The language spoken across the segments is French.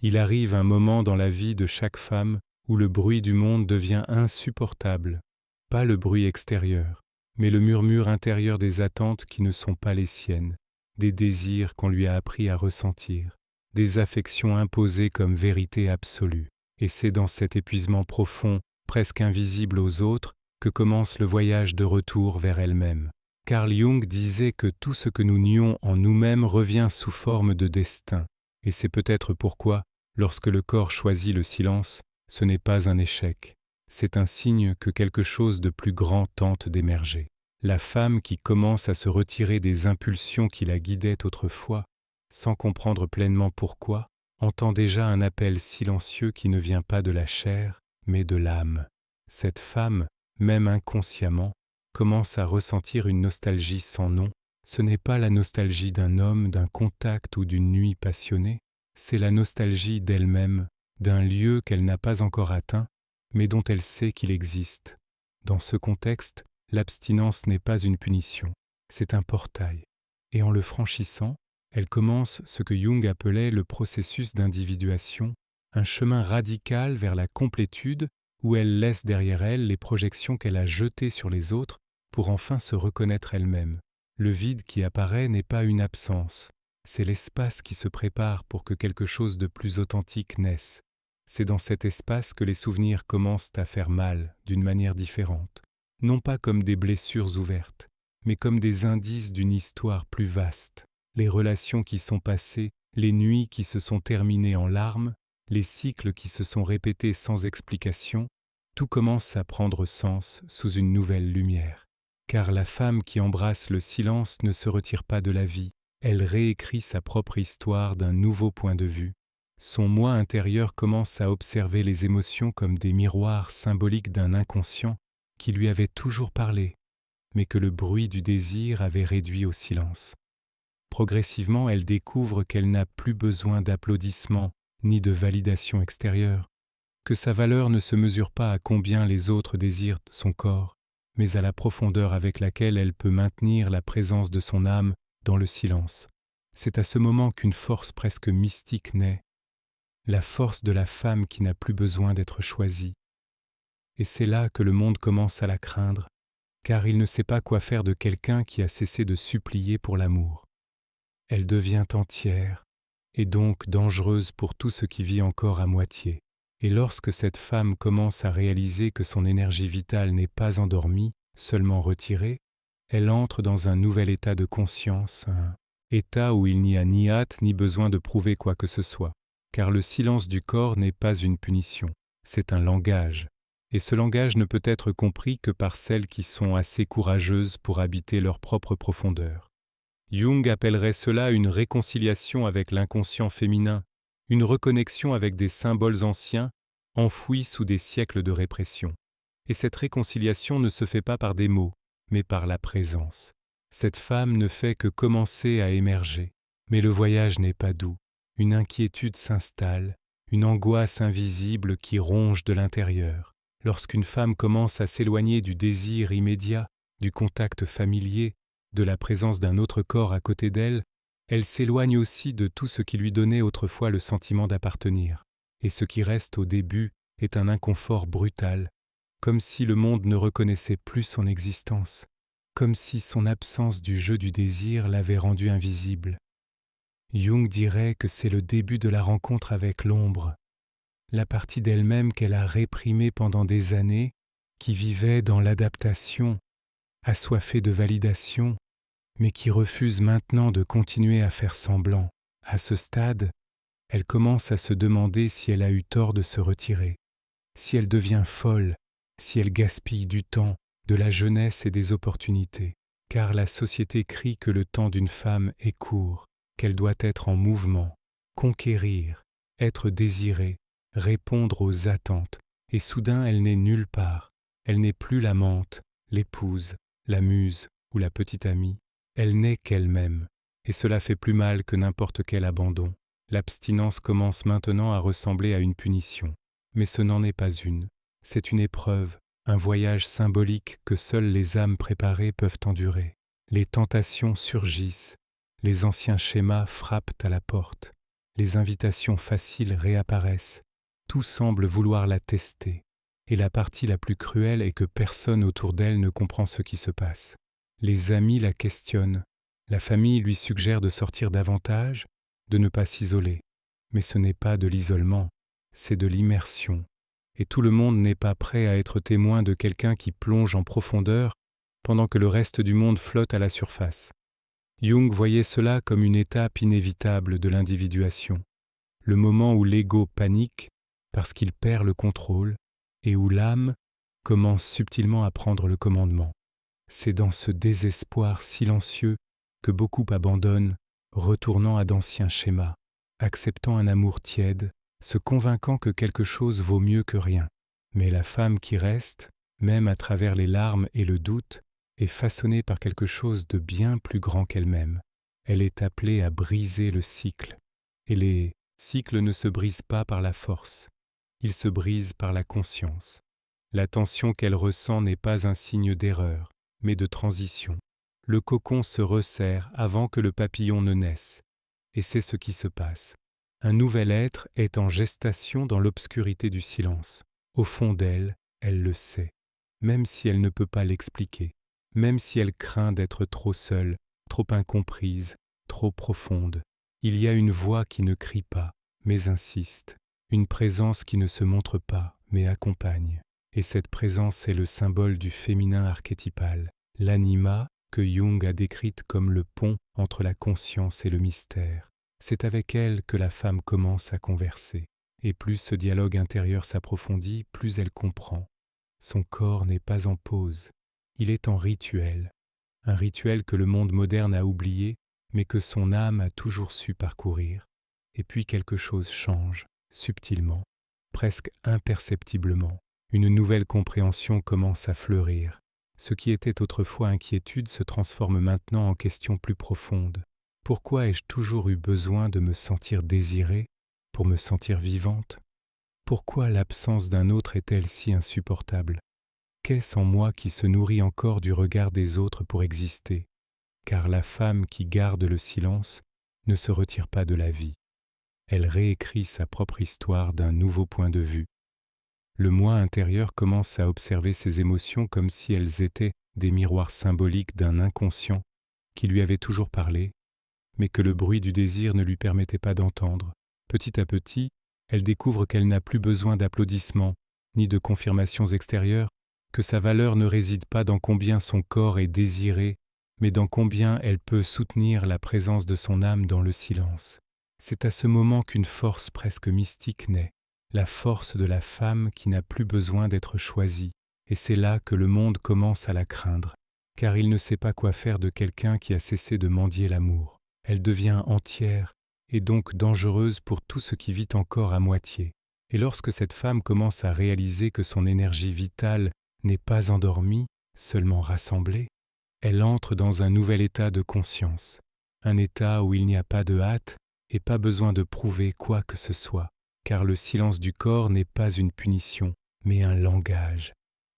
Il arrive un moment dans la vie de chaque femme où le bruit du monde devient insupportable. Pas le bruit extérieur, mais le murmure intérieur des attentes qui ne sont pas les siennes, des désirs qu'on lui a appris à ressentir, des affections imposées comme vérité absolue. Et c'est dans cet épuisement profond, presque invisible aux autres, que commence le voyage de retour vers elle-même. Carl Jung disait que tout ce que nous nions en nous-mêmes revient sous forme de destin. Et c'est peut-être pourquoi, lorsque le corps choisit le silence, ce n'est pas un échec. C'est un signe que quelque chose de plus grand tente d'émerger. La femme qui commence à se retirer des impulsions qui la guidaient autrefois, sans comprendre pleinement pourquoi, entend déjà un appel silencieux qui ne vient pas de la chair, mais de l'âme. Cette femme, même inconsciemment, commence à ressentir une nostalgie sans nom. Ce n'est pas la nostalgie d'un homme, d'un contact ou d'une nuit passionnée, c'est la nostalgie d'elle-même, d'un lieu qu'elle n'a pas encore atteint, mais dont elle sait qu'il existe. Dans ce contexte, l'abstinence n'est pas une punition, c'est un portail. Et en le franchissant, elle commence ce que Jung appelait le processus d'individuation, un chemin radical vers la complétude où elle laisse derrière elle les projections qu'elle a jetées sur les autres pour enfin se reconnaître elle-même. Le vide qui apparaît n'est pas une absence, c'est l'espace qui se prépare pour que quelque chose de plus authentique naisse. C'est dans cet espace que les souvenirs commencent à faire mal d'une manière différente, non pas comme des blessures ouvertes, mais comme des indices d'une histoire plus vaste. Les relations qui sont passées, les nuits qui se sont terminées en larmes, les cycles qui se sont répétés sans explication, tout commence à prendre sens sous une nouvelle lumière. Car la femme qui embrasse le silence ne se retire pas de la vie, elle réécrit sa propre histoire d'un nouveau point de vue. Son moi intérieur commence à observer les émotions comme des miroirs symboliques d'un inconscient qui lui avait toujours parlé, mais que le bruit du désir avait réduit au silence. Progressivement, elle découvre qu'elle n'a plus besoin d'applaudissements ni de validation extérieure, que sa valeur ne se mesure pas à combien les autres désirent son corps, mais à la profondeur avec laquelle elle peut maintenir la présence de son âme dans le silence. C'est à ce moment qu'une force presque mystique naît, la force de la femme qui n'a plus besoin d'être choisie. Et c'est là que le monde commence à la craindre, car il ne sait pas quoi faire de quelqu'un qui a cessé de supplier pour l'amour. Elle devient entière, et donc dangereuse pour tout ce qui vit encore à moitié. Et lorsque cette femme commence à réaliser que son énergie vitale n'est pas endormie, seulement retirée, elle entre dans un nouvel état de conscience, un état où il n'y a ni hâte ni besoin de prouver quoi que ce soit. Car le silence du corps n'est pas une punition, c'est un langage. Et ce langage ne peut être compris que par celles qui sont assez courageuses pour habiter leur propre profondeur. Jung appellerait cela une réconciliation avec l'inconscient féminin, une reconnexion avec des symboles anciens, enfouis sous des siècles de répression. Et cette réconciliation ne se fait pas par des mots, mais par la présence. Cette femme ne fait que commencer à émerger, mais le voyage n'est pas doux. Une inquiétude s'installe, une angoisse invisible qui ronge de l'intérieur. Lorsqu'une femme commence à s'éloigner du désir immédiat, du contact familier, de la présence d'un autre corps à côté d'elle, elle s'éloigne aussi de tout ce qui lui donnait autrefois le sentiment d'appartenir. Et ce qui reste au début est un inconfort brutal, comme si le monde ne reconnaissait plus son existence, comme si son absence du jeu du désir l'avait rendue invisible. Jung dirait que c'est le début de la rencontre avec l'ombre, la partie d'elle-même qu'elle a réprimée pendant des années, qui vivait dans l'adaptation, assoiffée de validation, mais qui refuse maintenant de continuer à faire semblant. À ce stade, elle commence à se demander si elle a eu tort de se retirer, si elle devient folle, si elle gaspille du temps, de la jeunesse et des opportunités, car la société crie que le temps d'une femme est court, qu'elle doit être en mouvement, conquérir, être désirée, répondre aux attentes, et soudain elle n'est nulle part, elle n'est plus l'amante, l'épouse, la muse ou la petite amie, elle n'est qu'elle-même, et cela fait plus mal que n'importe quel abandon. L'abstinence commence maintenant à ressembler à une punition, mais ce n'en est pas une, c'est une épreuve, un voyage symbolique que seules les âmes préparées peuvent endurer. Les tentations surgissent, les anciens schémas frappent à la porte, Les invitations faciles réapparaissent. Tout semble vouloir la tester. Et la partie la plus cruelle est que personne autour d'elle ne comprend ce qui se passe. Les amis la questionnent. La famille lui suggère de sortir davantage, de ne pas s'isoler. Mais ce n'est pas de l'isolement, c'est de l'immersion. Et tout le monde n'est pas prêt à être témoin de quelqu'un qui plonge en profondeur pendant que le reste du monde flotte à la surface. Jung voyait cela comme une étape inévitable de l'individuation, le moment où l'ego panique parce qu'il perd le contrôle et où l'âme commence subtilement à prendre le commandement. C'est dans ce désespoir silencieux que beaucoup abandonnent, retournant à d'anciens schémas, acceptant un amour tiède, se convainquant que quelque chose vaut mieux que rien. Mais la femme qui reste, même à travers les larmes et le doute, est façonnée par quelque chose de bien plus grand qu'elle-même. Elle est appelée à briser le cycle. Et les cycles ne se brisent pas par la force, ils se brisent par la conscience. La tension qu'elle ressent n'est pas un signe d'erreur, mais de transition. Le cocon se resserre avant que le papillon ne naisse. Et c'est ce qui se passe. Un nouvel être est en gestation dans l'obscurité du silence. Au fond d'elle, elle le sait, même si elle ne peut pas l'expliquer, même si elle craint d'être trop seule, trop incomprise, trop profonde. Il y a une voix qui ne crie pas, mais insiste, une présence qui ne se montre pas, mais accompagne. Et cette présence est le symbole du féminin archétypal, l'anima que Jung a décrite comme le pont entre la conscience et le mystère. C'est avec elle que la femme commence à converser. Et plus ce dialogue intérieur s'approfondit, plus elle comprend. Son corps n'est pas en pause, il est en rituel. Un rituel que le monde moderne a oublié, mais que son âme a toujours su parcourir. Et puis quelque chose change, subtilement, presque imperceptiblement. Une nouvelle compréhension commence à fleurir. Ce qui était autrefois inquiétude se transforme maintenant en question plus profonde. Pourquoi ai-je toujours eu besoin de me sentir désirée pour me sentir vivante? Pourquoi l'absence d'un autre est-elle si insupportable? Qu'est-ce en moi qui se nourrit encore du regard des autres pour exister? Car la femme qui garde le silence ne se retire pas de la vie. Elle réécrit sa propre histoire d'un nouveau point de vue. Le moi intérieur commence à observer ses émotions comme si elles étaient des miroirs symboliques d'un inconscient qui lui avait toujours parlé, mais que le bruit du désir ne lui permettait pas d'entendre. Petit à petit, elle découvre qu'elle n'a plus besoin d'applaudissements, ni de confirmations extérieures, que sa valeur ne réside pas dans combien son corps est désiré, mais dans combien elle peut soutenir la présence de son âme dans le silence. C'est à ce moment qu'une force presque mystique naît, la force de la femme qui n'a plus besoin d'être choisie, et c'est là que le monde commence à la craindre, car il ne sait pas quoi faire de quelqu'un qui a cessé de mendier l'amour. Elle devient entière, et donc dangereuse pour tout ce qui vit encore à moitié. Et lorsque cette femme commence à réaliser que son énergie vitale n'est pas endormie, seulement rassemblée, elle entre dans un nouvel état de conscience, un état où il n'y a pas de hâte et pas besoin de prouver quoi que ce soit, car le silence du corps n'est pas une punition, mais un langage.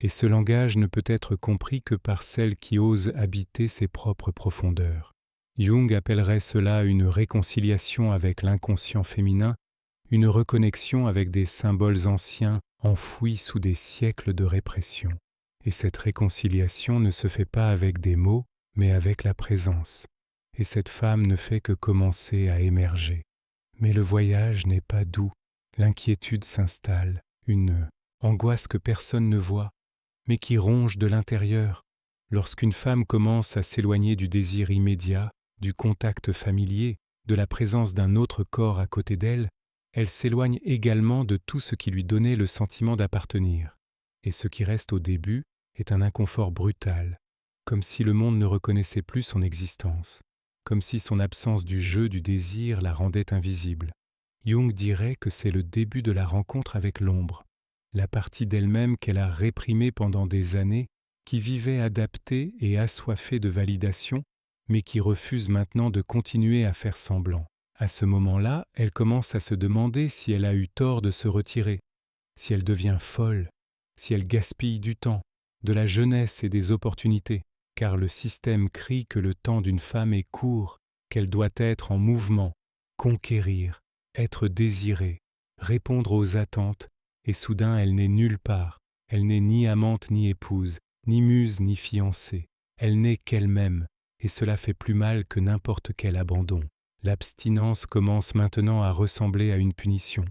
Et ce langage ne peut être compris que par celle qui ose habiter ses propres profondeurs. Jung appellerait cela une réconciliation avec l'inconscient féminin, une reconnexion avec des symboles anciens enfouis sous des siècles de répression. Et cette réconciliation ne se fait pas avec des mots, mais avec la présence. Et cette femme ne fait que commencer à émerger. Mais le voyage n'est pas doux. L'inquiétude s'installe, une angoisse que personne ne voit, mais qui ronge de l'intérieur. Lorsqu'une femme commence à s'éloigner du désir immédiat, du contact familier, de la présence d'un autre corps à côté d'elle, elle s'éloigne également de tout ce qui lui donnait le sentiment d'appartenir. Et ce qui reste au début est un inconfort brutal, comme si le monde ne reconnaissait plus son existence, comme si son absence du jeu du désir la rendait invisible. Jung dirait que c'est le début de la rencontre avec l'ombre, la partie d'elle-même qu'elle a réprimée pendant des années, qui vivait adaptée et assoiffée de validation, mais qui refuse maintenant de continuer à faire semblant. À ce moment-là, elle commence à se demander si elle a eu tort de se retirer, si elle devient folle, si elle gaspille du temps, de la jeunesse et des opportunités, car le système crie que le temps d'une femme est court, qu'elle doit être en mouvement, conquérir, être désirée, répondre aux attentes, et soudain elle n'est nulle part. Elle n'est ni amante ni épouse, ni muse ni fiancée. Elle n'est qu'elle-même, et cela fait plus mal que n'importe quel abandon. L'abstinence commence maintenant à ressembler à une punition.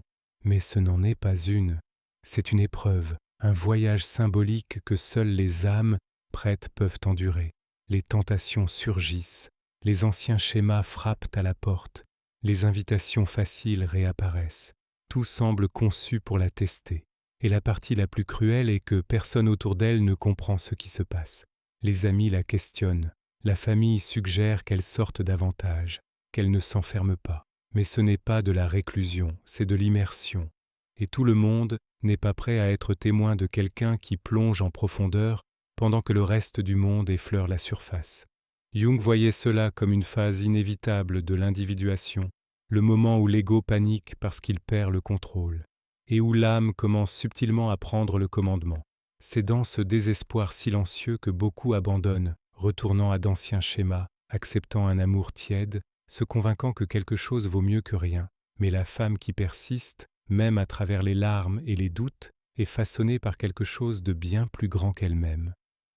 Mais ce n'en est pas une. C'est une épreuve, un voyage symbolique que seules les âmes prêtes peuvent endurer. Les tentations surgissent, les anciens schémas frappent à la porte, les invitations faciles réapparaissent. Tout semble conçu pour la tester. Et la partie la plus cruelle est que personne autour d'elle ne comprend ce qui se passe. Les amis la questionnent, la famille suggère qu'elle sorte davantage, qu'elle ne s'enferme pas. Mais ce n'est pas de la réclusion, c'est de l'immersion. Et tout le monde n'est pas prêt à être témoin de quelqu'un qui plonge en profondeur pendant que le reste du monde effleure la surface. Jung voyait cela comme une phase inévitable de l'individuation, le moment où l'ego panique parce qu'il perd le contrôle, et où l'âme commence subtilement à prendre le commandement. C'est dans ce désespoir silencieux que beaucoup abandonnent, retournant à d'anciens schémas, acceptant un amour tiède, se convainquant que quelque chose vaut mieux que rien. Mais la femme qui persiste, même à travers les larmes et les doutes, est façonnée par quelque chose de bien plus grand qu'elle-même.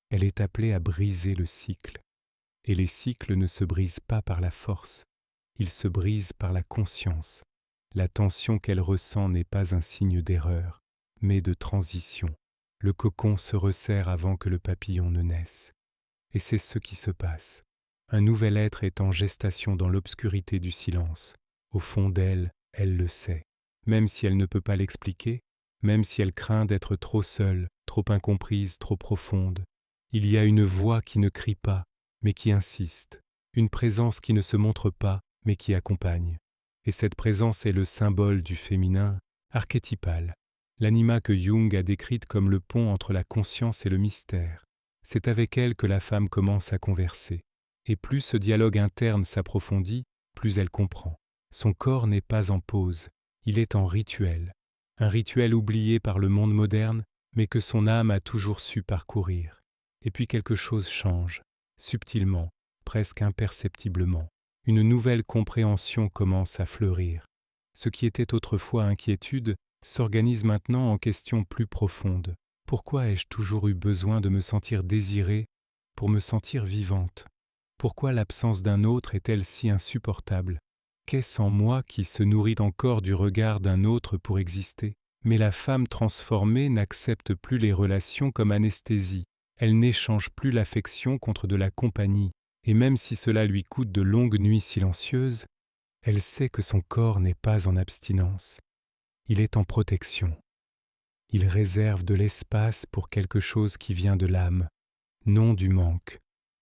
Elle est appelée à briser le cycle. Et les cycles ne se brisent pas par la force, ils se brisent par la conscience. La tension qu'elle ressent n'est pas un signe d'erreur, mais de transition. Le cocon se resserre avant que le papillon ne naisse. Et c'est ce qui se passe. Un nouvel être est en gestation dans l'obscurité du silence. Au fond d'elle, elle le sait. Même si elle ne peut pas l'expliquer, même si elle craint d'être trop seule, trop incomprise, trop profonde, il y a une voix qui ne crie pas, mais qui insiste. Une présence qui ne se montre pas, mais qui accompagne. Et cette présence est le symbole du féminin, archétypal, l'anima que Jung a décrite comme le pont entre la conscience et le mystère. C'est avec elle que la femme commence à converser. Et plus ce dialogue interne s'approfondit, plus elle comprend. Son corps n'est pas en pause, il est en rituel. Un rituel oublié par le monde moderne, mais que son âme a toujours su parcourir. Et puis quelque chose change, subtilement, presque imperceptiblement. Une nouvelle compréhension commence à fleurir. Ce qui était autrefois inquiétude s'organise maintenant en questions plus profondes. Pourquoi ai-je toujours eu besoin de me sentir désirée pour me sentir vivante? Pourquoi l'absence d'un autre est-elle si insupportable? Qu'est-ce en moi qui se nourrit encore du regard d'un autre pour exister? Mais la femme transformée n'accepte plus les relations comme anesthésie. Elle n'échange plus l'affection contre de la compagnie. Et même si cela lui coûte de longues nuits silencieuses, elle sait que son corps n'est pas en abstinence. Il est en protection. Il réserve de l'espace pour quelque chose qui vient de l'âme, non du manque.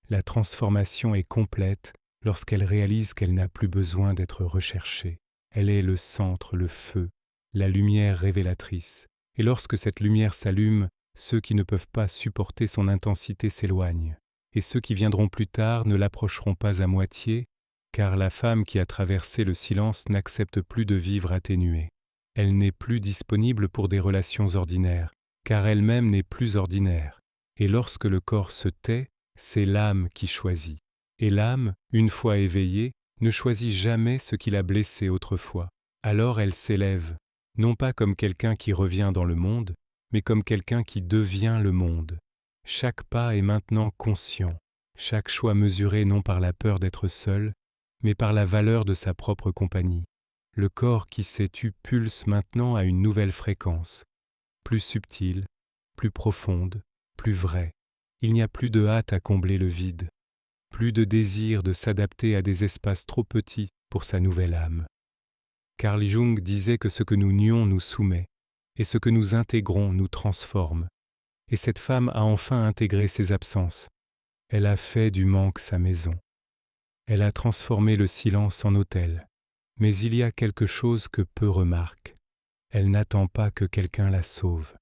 La transformation est complète lorsqu'elle réalise qu'elle n'a plus besoin d'être recherchée. Elle est le centre, le feu, la lumière révélatrice. Et lorsque cette lumière s'allume, ceux qui ne peuvent pas supporter son intensité s'éloignent. Et ceux qui viendront plus tard ne l'approcheront pas à moitié, car la femme qui a traversé le silence n'accepte plus de vivre atténuée. Elle n'est plus disponible pour des relations ordinaires, car elle-même n'est plus ordinaire. Et lorsque le corps se tait, c'est l'âme qui choisit. Et l'âme, une fois éveillée, ne choisit jamais ce qui l'a blessée autrefois. Alors elle s'élève, non pas comme quelqu'un qui revient dans le monde, mais comme quelqu'un qui devient le monde. Chaque pas est maintenant conscient, chaque choix mesuré non par la peur d'être seul, mais par la valeur de sa propre compagnie. Le corps qui s'est tu pulse maintenant à une nouvelle fréquence, plus subtile, plus profonde, plus vraie. Il n'y a plus de hâte à combler le vide, plus de désir de s'adapter à des espaces trop petits pour sa nouvelle âme. Carl Jung disait que ce que nous nions nous soumet, et ce que nous intégrons nous transforme. Et cette femme a enfin intégré ses absences. Elle a fait du manque sa maison. Elle a transformé le silence en autel. Mais il y a quelque chose que peu remarquent. Elle n'attend pas que quelqu'un la sauve.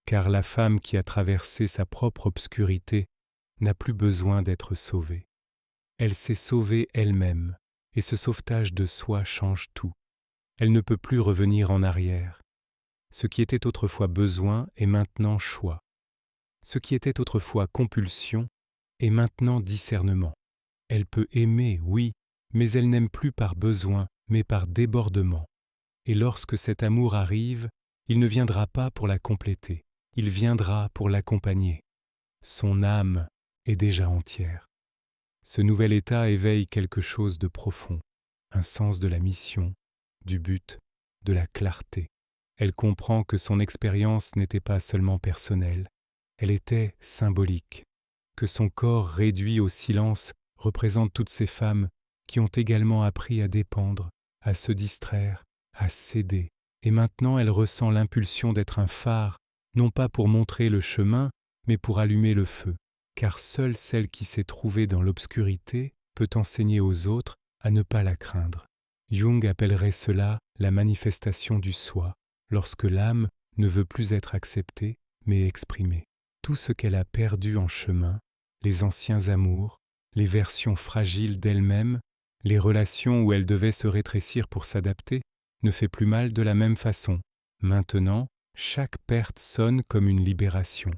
Car la femme qui a traversé sa propre obscurité n'a plus besoin d'être sauvée. Elle s'est sauvée elle-même, et ce sauvetage de soi change tout. Elle ne peut plus revenir en arrière. Ce qui était autrefois besoin est maintenant choix. Ce qui était autrefois compulsion est maintenant discernement. Elle peut aimer, oui, mais elle n'aime plus par besoin, mais par débordement. Et lorsque cet amour arrive, il ne viendra pas pour la compléter, il viendra pour l'accompagner. Son âme est déjà entière. Ce nouvel état éveille quelque chose de profond, un sens de la mission, du but, de la clarté. Elle comprend que son expérience n'était pas seulement personnelle, elle était symbolique, que son corps réduit au silence représente toutes ces femmes qui ont également appris à dépendre, à se distraire, à céder. Et maintenant elle ressent l'impulsion d'être un phare, non pas pour montrer le chemin, mais pour allumer le feu, car seule celle qui s'est trouvée dans l'obscurité peut enseigner aux autres à ne pas la craindre. Jung appellerait cela la manifestation du soi, lorsque l'âme ne veut plus être acceptée, mais exprimée. Tout ce qu'elle a perdu en chemin, les anciens amours, les versions fragiles d'elle-même, les relations où elle devait se rétrécir pour s'adapter, ne fait plus mal de la même façon. Maintenant, chaque perte sonne comme une libération.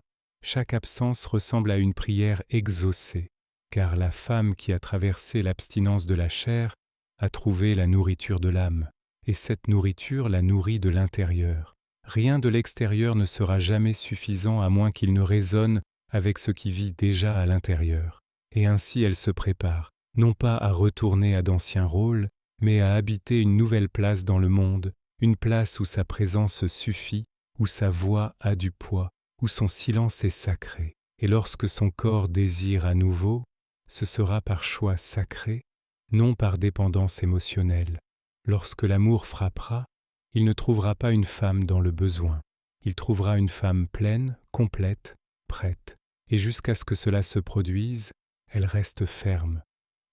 Chaque absence ressemble à une prière exaucée, car la femme qui a traversé l'abstinence de la chair a trouvé la nourriture de l'âme, et cette nourriture la nourrit de l'intérieur. Rien de l'extérieur ne sera jamais suffisant à moins qu'il ne résonne avec ce qui vit déjà à l'intérieur. Et ainsi elle se prépare, non pas à retourner à d'anciens rôles, mais à habiter une nouvelle place dans le monde, une place où sa présence suffit, où sa voix a du poids, où son silence est sacré. Et lorsque son corps désire à nouveau, ce sera par choix sacré, non par dépendance émotionnelle. Lorsque l'amour frappera, il ne trouvera pas une femme dans le besoin. Il trouvera une femme pleine, complète, prête. Et jusqu'à ce que cela se produise, elle reste ferme,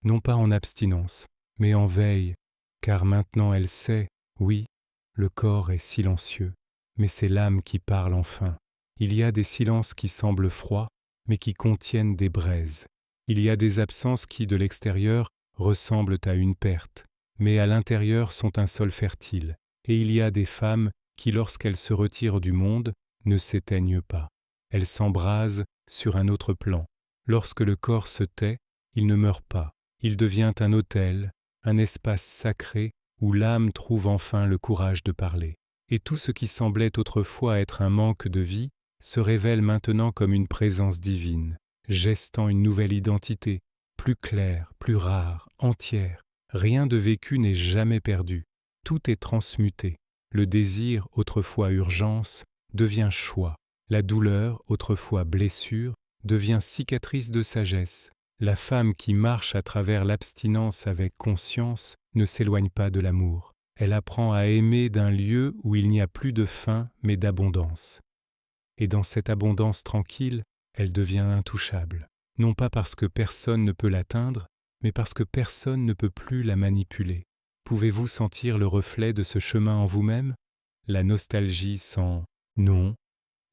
non pas en abstinence, mais en veille, car maintenant elle sait, oui, le corps est silencieux, mais c'est l'âme qui parle enfin. Il y a des silences qui semblent froids, mais qui contiennent des braises. Il y a des absences qui, de l'extérieur, ressemblent à une perte, mais à l'intérieur sont un sol fertile. Et il y a des femmes qui, lorsqu'elles se retirent du monde, ne s'éteignent pas. Elles s'embrasent sur un autre plan. Lorsque le corps se tait, il ne meurt pas. Il devient un autel, un espace sacré où l'âme trouve enfin le courage de parler. Et tout ce qui semblait autrefois être un manque de vie se révèle maintenant comme une présence divine, gestant une nouvelle identité, plus claire, plus rare, entière. Rien de vécu n'est jamais perdu. Tout est transmuté. Le désir, autrefois urgence, devient choix. La douleur, autrefois blessure, devient cicatrice de sagesse. La femme qui marche à travers l'abstinence avec conscience ne s'éloigne pas de l'amour. Elle apprend à aimer d'un lieu où il n'y a plus de faim mais d'abondance. Et dans cette abondance tranquille, elle devient intouchable. Non pas parce que personne ne peut l'atteindre, mais parce que personne ne peut plus la manipuler. Pouvez-vous sentir le reflet de ce chemin en vous-même? La nostalgie sans non,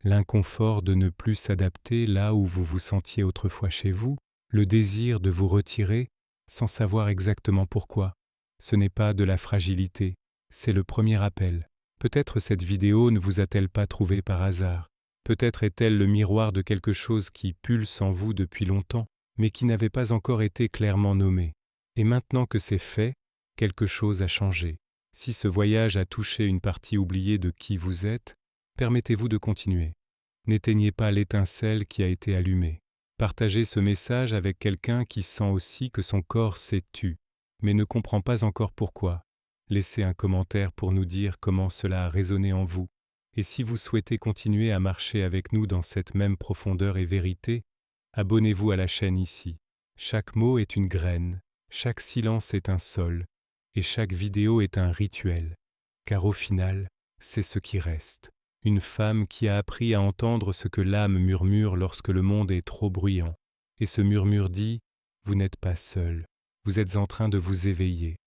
l'inconfort de ne plus s'adapter là où vous vous sentiez autrefois chez vous, le désir de vous retirer sans savoir exactement pourquoi. Ce n'est pas de la fragilité, c'est le premier appel. Peut-être cette vidéo ne vous a-t-elle pas trouvé par hasard. Peut-être est-elle le miroir de quelque chose qui pulse en vous depuis longtemps, mais qui n'avait pas encore été clairement nommé. Et maintenant que c'est fait, quelque chose a changé. Si ce voyage a touché une partie oubliée de qui vous êtes, permettez-vous de continuer. N'éteignez pas l'étincelle qui a été allumée. Partagez ce message avec quelqu'un qui sent aussi que son corps s'est tu, mais ne comprend pas encore pourquoi. Laissez un commentaire pour nous dire comment cela a résonné en vous. Et si vous souhaitez continuer à marcher avec nous dans cette même profondeur et vérité, abonnez-vous à la chaîne ici. Chaque mot est une graine, chaque silence est un sol, et chaque vidéo est un rituel. Car au final, c'est ce qui reste. Une femme qui a appris à entendre ce que l'âme murmure lorsque le monde est trop bruyant. Et ce murmure dit « Vous n'êtes pas seul, vous êtes en train de vous éveiller.